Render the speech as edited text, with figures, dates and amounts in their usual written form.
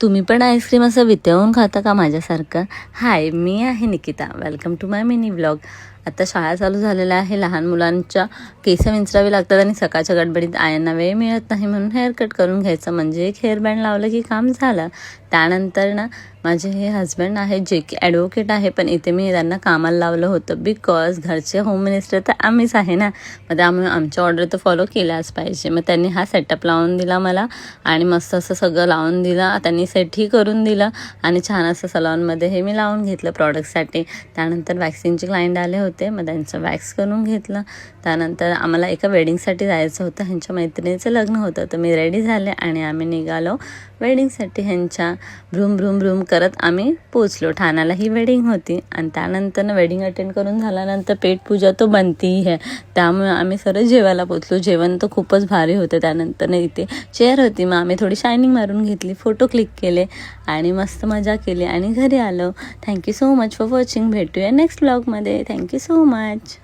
तुम्ही पण आईस्क्रीम असं वितळून खाता का माझ्यासारखं? हाय, मी आहे Nikita. Welcome to my mini vlog. आता शाळा चालू झालेल्या आहे. लहान मुलांच्या केस विंचरावे लागतात आणि सकाळच्या गडबडीत आयांना वेळ मिळत नाही, म्हणून हेअर कट करून घ्यायचं. म्हणजे एक हेअरबँड लावलं की काम झालं. त्यानंतर ना माझे हे हस्बंड आहेत जे की ॲडव्होकेट आहे, पण इथे मी त्यांना कामाला लावलं होतं बिकॉज घरचे होम मिनिस्टर तर आम्हीच आहे ना. मग त्यामुळे आमच्या ऑर्डर तर फॉलो केल्याच पाहिजे. मग त्यांनी हा सेटअप लावून दिला मला आणि मस्त असं सगळं लावून दिलं. त्यांनी सेटही करून दिलं आणि छान असं सलॉनमध्ये हे मी लावून घेतलं प्रॉडक्टसाठी. त्यानंतर वॅक्सिंगचे क्लायंट आले होते, मग त्यांचं वॅक्स करून घेतलं. त्यानंतर आम्हाला एका वेडिंगसाठी जायचं होतं. ह्यांच्या मैत्रिणीचं लग्न होतं, तर मी रेडी झाले आणि आम्ही निघालो वेडिंगसाठी. ह्यांच्या भ्रूम भ्रूम भ्रूम करत आम्ही पोचलो. ठाण्याला ही वेडिंग होती. आणि त्यानंतर वेडिंग अटेंड करून झाल्यानंतर पेटपूजा तो बनती आहे, त्यामुळे आम्ही सरळ जेवायला पोचलो. जेवण तर खूपच भारी होतं. त्यानंतर इथे चेअर होती, मग आम्ही थोडी शायनिंग मारून घेतली, फोटो क्लिक केले आणि मस्त मजा केली आणि घरी आलो. Thank you so much for watching. भेटूया नेक्स्ट ब्लॉगमध्ये. Thank you so much.